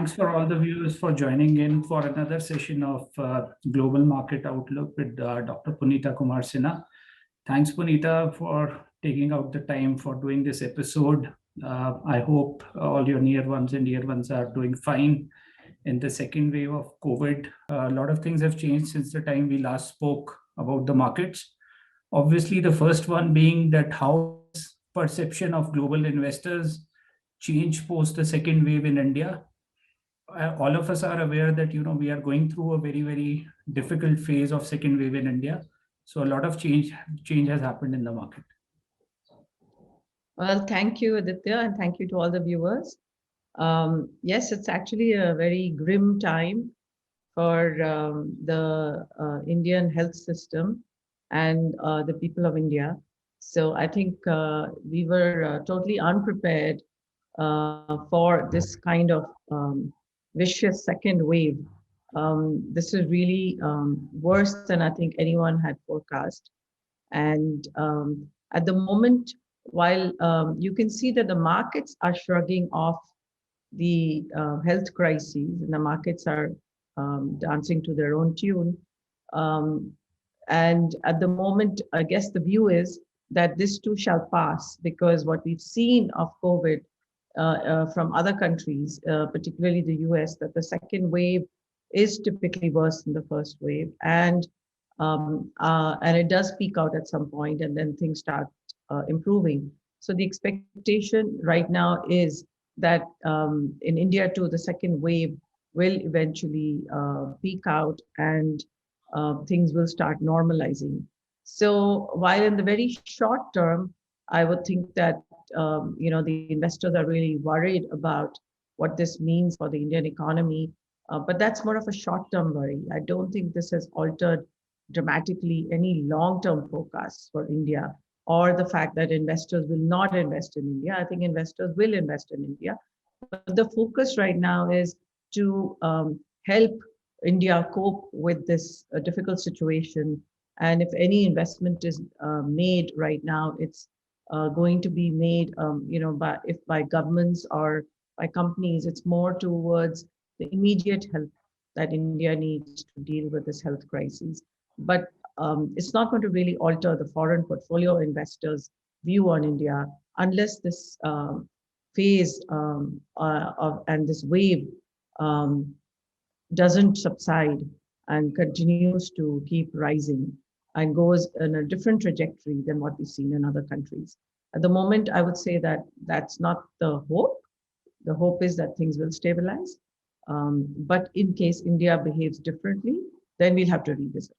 thanks for all the viewers for joining in for another session of Global Market Outlook with Dr. Punita Kumar Sinha. Thanks, Punita, for taking out the time for doing this episode. I hope all your near ones and dear ones are doing fine in the second wave of COVID. A lot of things have changed since the time we last spoke about the markets. Obviously, the first one being that how perception of global investors change post the second wave in India. All of us are aware that we are going through a very difficult phase of second wave in India. So a lot of change has happened in the market. Well, thank you, Aditya, and thank you to all the viewers. Yes, it's actually a very grim time for the Indian health system and the people of India. So I think we were totally unprepared for this kind of vicious second wave. This is really worse than I think anyone had forecast. And at the moment, while you can see that the markets are shrugging off the health crises and the markets are dancing to their own tune. And at the moment, I guess the view is that this too shall pass, because what we've seen of COVID from other countries, particularly the US, that the second wave is typically worse than the first wave. And it does peak out at some point and then things start improving. So the expectation right now is that in India too, the second wave will eventually peak out and things will start normalizing. So while in the very short term, I would think that the investors are really worried about what this means for the Indian economy, but that's more of a short-term worry. I don't think this has altered dramatically any long-term forecasts for India, or the fact that investors will not invest in India. I think investors will invest in India. But the focus right now is to help India cope with this difficult situation. And if any investment is made right now, it's going to be made, by governments or by companies. It's more towards the immediate help that India needs to deal with this health crisis. But it's not going to really alter the foreign portfolio investors' view on India unless this phase and this wave doesn't subside and continues to keep rising and goes in a different trajectory than what we've seen in other countries. At the moment, I would say that that's not the hope. The hope is that things will stabilize. But in case India behaves differently, then we'll have to revisit.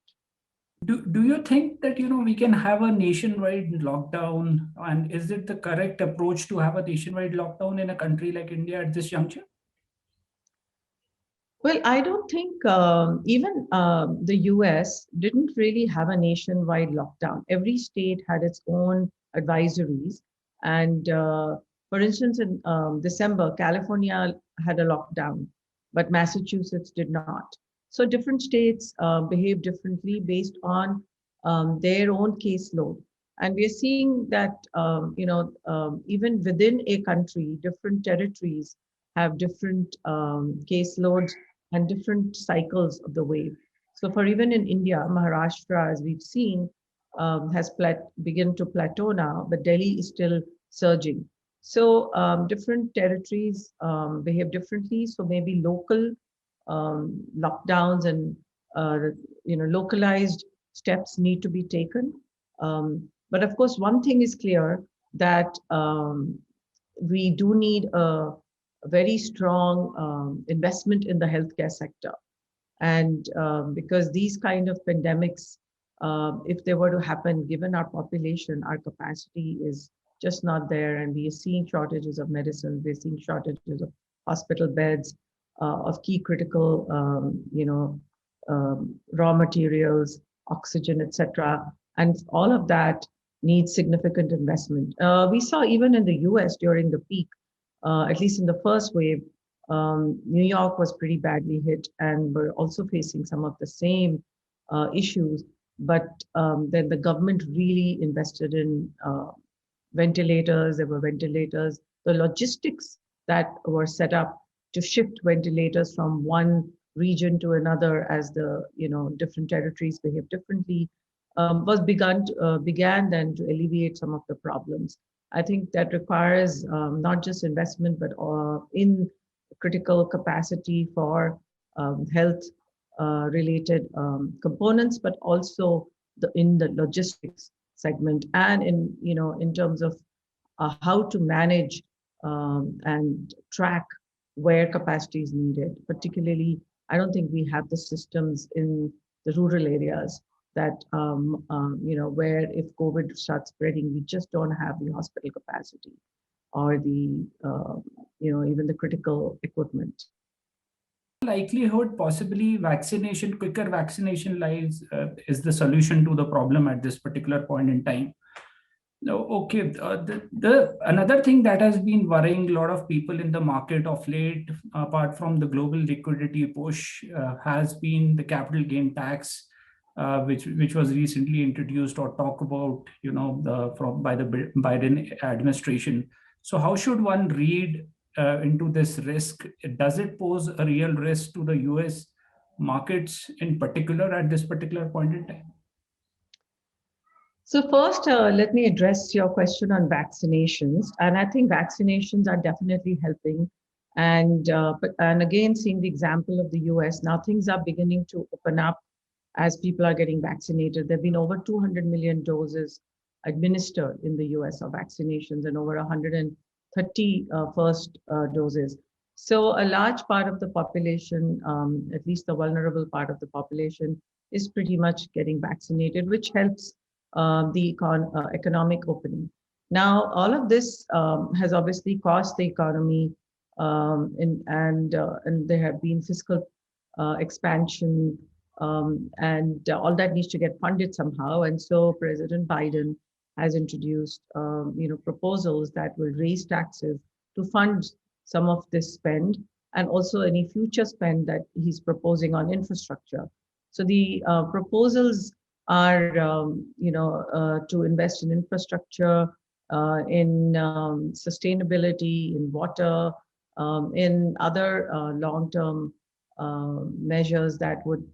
Do you think that we can have a nationwide lockdown, and is it the correct approach to have a nationwide lockdown in a country like India at this juncture? Well, I don't think even the US didn't really have a nationwide lockdown. Every state had its own advisories. And for instance, in December, California had a lockdown, but Massachusetts did not. So different states behave differently based on their own caseload. And we are seeing that, even within a country, different territories have different caseloads and different cycles of the wave. So for even in India, Maharashtra, as we've seen, has begun to plateau now, but Delhi is still surging. So different territories behave differently. So maybe local lockdowns and localized steps need to be taken. But of course, one thing is clear, that we do need a very strong investment in the healthcare sector. And because these kind of pandemics, if they were to happen, given our population, our capacity is just not there. And we are seeing shortages of medicine, we're seeing shortages of hospital beds, of key critical, raw materials, oxygen, etc. And all of that needs significant investment. We saw even in the US during the peak, at least in the first wave, New York was pretty badly hit, and we're also facing some of the same issues. But then the government really invested in ventilators. There were ventilators. The logistics that were set up to shift ventilators from one region to another as the different territories behave differently, began then to alleviate some of the problems. I think that requires not just investment, but in critical capacity for health related components, but also in the logistics segment, and in terms of how to manage and track where capacity is needed. Particularly, I don't think we have the systems in the rural areas that where if COVID starts spreading, we just don't have the hospital capacity or the even the critical equipment. Likelihood possibly quicker vaccination lies is the solution to the problem at this particular point in time. No, okay. The another thing that has been worrying a lot of people in the market of late, apart from the global liquidity push, has been the capital gain tax, which was recently introduced or talked about, by the Biden administration. So how should one read into this risk? Does it pose a real risk to the US markets in particular at this particular point in time? So first, let me address your question on vaccinations. And I think vaccinations are definitely helping. And again, seeing the example of the US, now things are beginning to open up as people are getting vaccinated. There have been over 200 million doses administered in the US of vaccinations and over 130 first doses. So a large part of the population, at least the vulnerable part of the population, is pretty much getting vaccinated, which helps the economic opening. Now, all of this has obviously cost the economy, and there have been fiscal expansion, and all that needs to get funded somehow. And so President Biden has introduced proposals that will raise taxes to fund some of this spend, and also any future spend that he's proposing on infrastructure. So the proposals are to invest in infrastructure, in sustainability, in water, in other long-term measures that would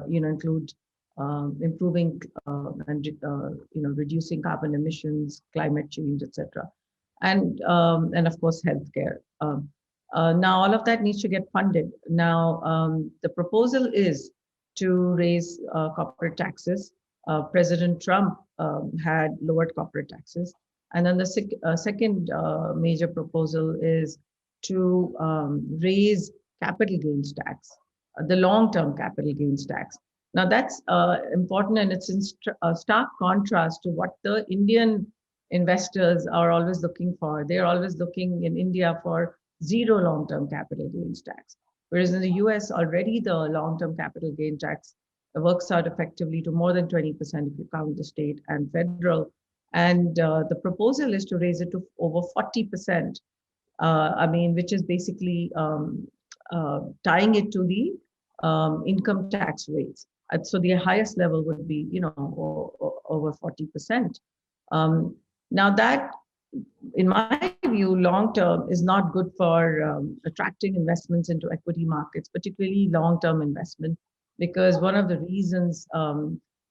include improving and reducing carbon emissions, climate change, etc., and of course healthcare. Now all of that needs to get funded. Now the proposal is to raise corporate taxes. President Trump had lowered corporate taxes. And then the second major proposal is to raise capital gains tax, the long-term capital gains tax. Now that's important, and it's in stark contrast to what the Indian investors are always looking for. They're always looking in India for zero long-term capital gains tax. Whereas in the US, already the long-term capital gain tax works out effectively to more than 20% if you count the state and federal. And the proposal is to raise it to over 40%. Which is basically tying it to the income tax rates. So the highest level would be, over 40%. Now that, in my view, long-term is not good for attracting investments into equity markets, particularly long-term investment, because one of the reasons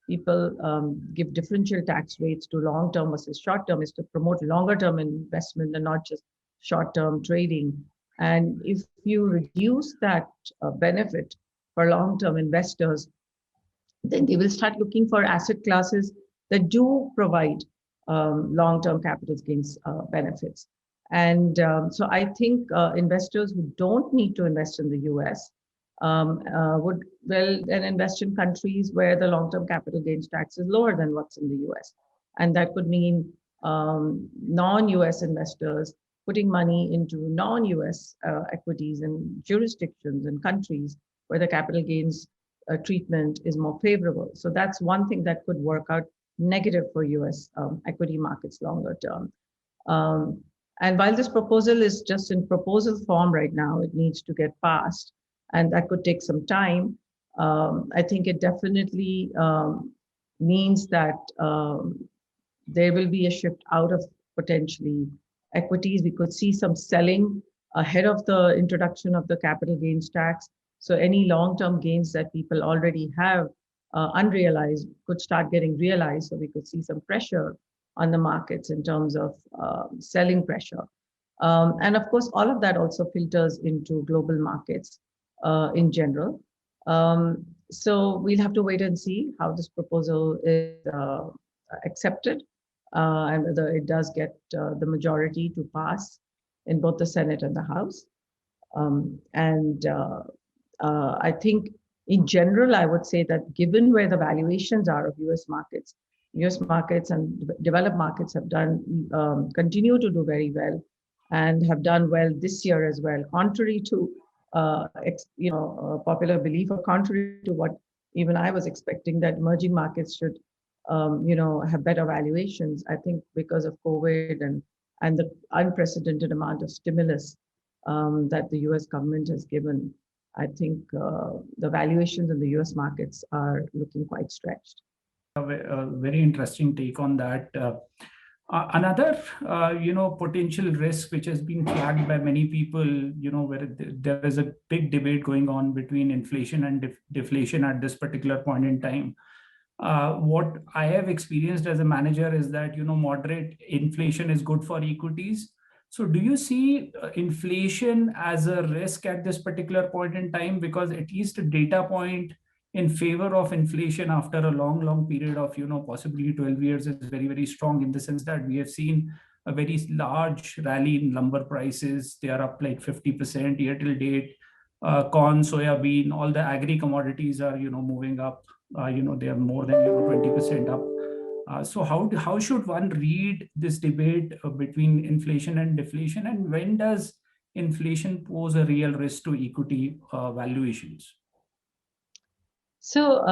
people give differential tax rates to long-term versus short-term is to promote longer-term investment and not just short-term trading. And if you reduce that benefit for long-term investors, then they will start looking for asset classes that do provide long-term capital gains benefits. And so I think investors who don't need to invest in the US would then invest in countries where the long-term capital gains tax is lower than what's in the US. And that could mean non-US investors putting money into non-US equities and jurisdictions and countries where the capital gains treatment is more favorable. So that's one thing that could work out negative for US equity markets longer term. And while this proposal is just in proposal form right now, it needs to get passed, and that could take some time. I think it definitely means that there will be a shift out of potentially equities. We could see some selling ahead of the introduction of the capital gains tax. So any long-term gains that people already have unrealized could start getting realized. So we could see some pressure on the markets in terms of selling pressure. And of course, all of that also filters into global markets in general. So we'll have to wait and see how this proposal is accepted and whether it does get the majority to pass in both the Senate and the House. I think in general, I would say that given where the valuations are of US markets and developed markets have done, continue to do very well and have done well this year as well, contrary to, popular belief or contrary to what even I was expecting that emerging markets should, have better valuations. I think because of COVID and the unprecedented amount of stimulus that the US government has given, I think the valuations in the US markets are looking quite stretched. A very interesting take on that. Another, potential risk which has been flagged by many people, where there is a big debate going on between inflation and deflation at this particular point in time. What I have experienced as a manager is that, moderate inflation is good for equities. So do you see inflation as a risk at this particular point in time? Because at least a data point in favor of inflation after a long period of, possibly 12 years is very, very strong, in the sense that we have seen a very large rally in lumber prices. They are up like 50% year till date. Corn, soya bean, all the agri commodities are, moving up. They are more than 20% up. So how should one read this debate between inflation and deflation, and when does inflation pose a real risk to equity valuations? So,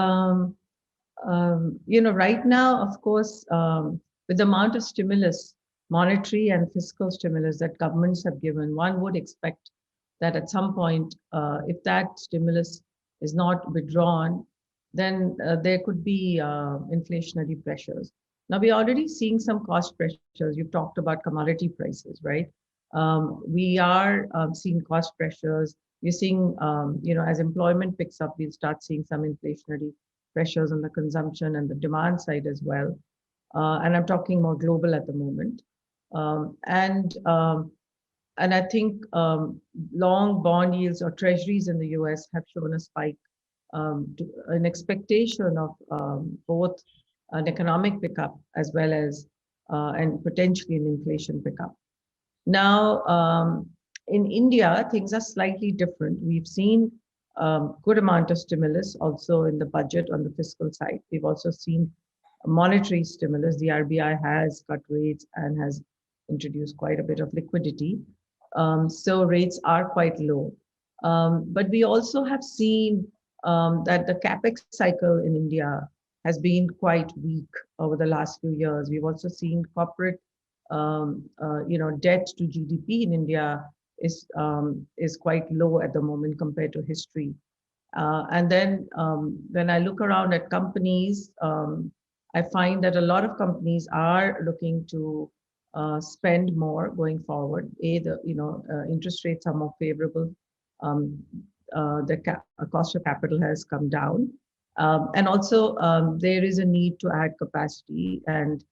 right now, of course, with the amount of stimulus, monetary and fiscal stimulus that governments have given, one would expect that at some point, if that stimulus is not withdrawn, then there could be inflationary pressures. Now, we're already seeing some cost pressures. You've talked about commodity prices, right? We are seeing cost pressures. We're seeing, as employment picks up, we'll start seeing some inflationary pressures on the consumption and the demand side as well. And I'm talking more global at the moment. And I think long bond yields or treasuries in the US have shown a spike, an expectation of both an economic pickup as well as and potentially an inflation pickup. Now, in India, things are slightly different. We've seen good amount of stimulus also in the budget on the fiscal side. We've also seen monetary stimulus. The RBI has cut rates and has introduced quite a bit of liquidity. So rates are quite low. But we also have seen that the capex cycle in India has been quite weak over the last few years. We've also seen corporate, debt to GDP in India is quite low at the moment compared to history. And then when I look around at companies, I find that a lot of companies are looking to spend more going forward. Interest rates are more favorable. The cost of capital has come down. And also there is a need to add capacity, and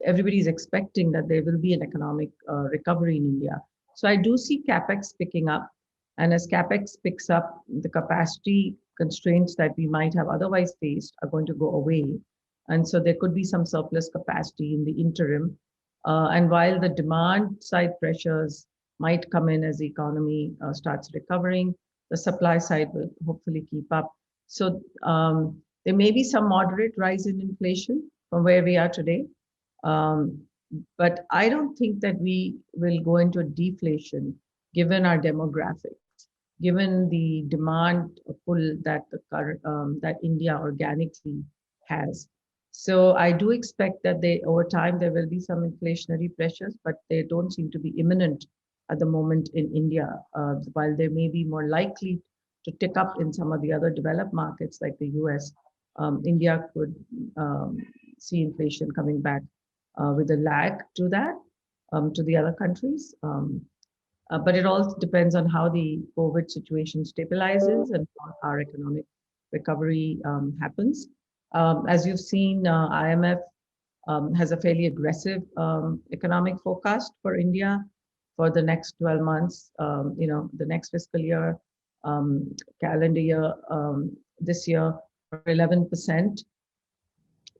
everybody is expecting that there will be an economic recovery in India. So I do see capex picking up. And as capex picks up, the capacity constraints that we might have otherwise faced are going to go away. And so there could be some surplus capacity in the interim. And while the demand side pressures might come in as the economy starts recovering, the supply side will hopefully keep up. So there may be some moderate rise in inflation from where we are today. But I don't think that we will go into deflation given our demographics, given the demand pull that that India organically has. So I do expect that over time there will be some inflationary pressures, but they don't seem to be imminent at the moment in India. While they may be more likely to tick up in some of the other developed markets like the US, India could see inflation coming back with a lag to that, to the other countries. But it all depends on how the COVID situation stabilizes and how our economic recovery happens. As you've seen, IMF has a fairly aggressive economic forecast for India for the next 12 months, the next fiscal year, calendar year, this year, 11%.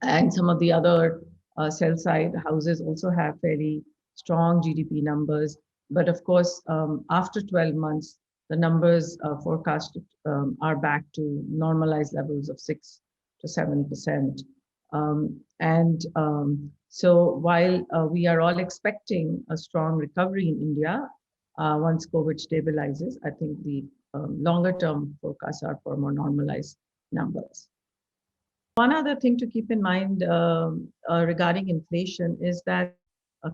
And some of the other sell-side houses also have fairly strong GDP numbers. But of course, after 12 months, the numbers forecasted are back to normalized levels of 6 to 7%. So while we are all expecting a strong recovery in India, once COVID stabilizes, I think the longer term forecasts are for more normalized numbers. One other thing to keep in mind regarding inflation is that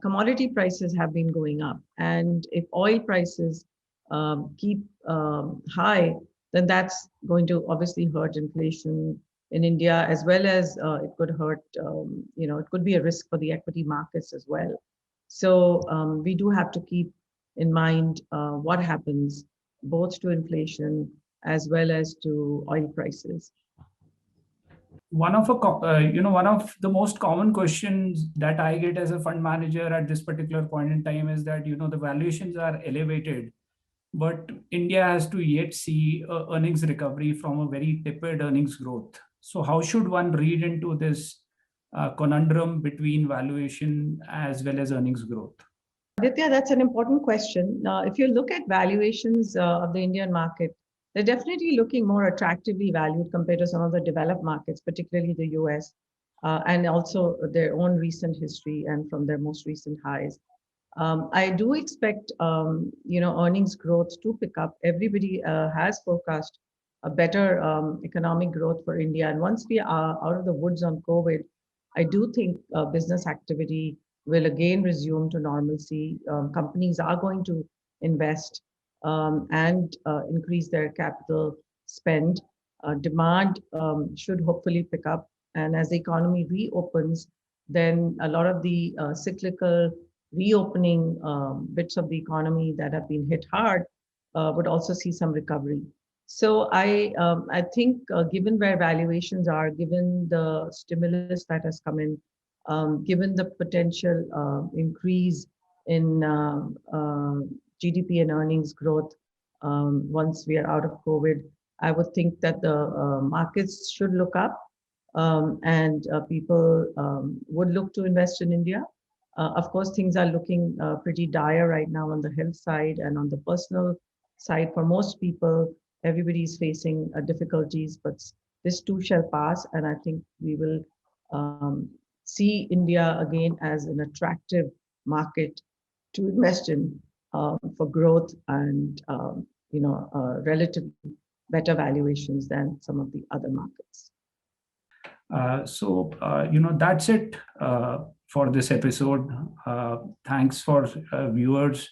commodity prices have been going up. And if oil prices keep high, then that's going to obviously hurt inflation in India, as well as it could hurt, it could be a risk for the equity markets as well. So we do have to keep in mind what happens both to inflation as well as to oil prices. One of the most common questions that I get as a fund manager at this particular point in time is that the valuations are elevated, but India has to yet see earnings recovery from a very tepid earnings growth. So how should one read into this conundrum between valuation as well as earnings growth? Aditya, that's an important question. If you look at valuations of the Indian market, they're definitely looking more attractively valued compared to some of the developed markets, particularly the US, and also their own recent history and from their most recent highs. I do expect, earnings growth to pick up. Everybody has forecast a better economic growth for India. And once we are out of the woods on COVID, I do think business activity will again resume to normalcy. Companies are going to invest and increase their capital spend. Demand should hopefully pick up. And as the economy reopens, then a lot of the cyclical reopening bits of the economy that have been hit hard would also see some recovery. So I think given where valuations are, given the stimulus that has come in, given the potential increase in GDP and earnings growth once we are out of COVID, I would think that the markets should look up and people would look to invest in India. Of course, things are looking pretty dire right now on the health side and on the personal side. For most people, everybody is facing difficulties, but this too shall pass. And I think we will see India again as an attractive market to invest in for growth and relatively better valuations than some of the other markets. That's it for this episode. Thanks for viewers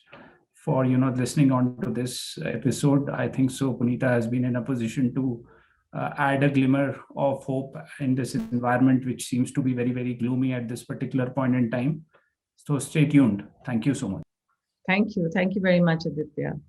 for listening on to this episode. I think so Punita has been in a position to add a glimmer of hope in this environment, which seems to be very, very gloomy at this particular point in time. So stay tuned. Thank you so much. Thank you. Thank you very much, Aditya.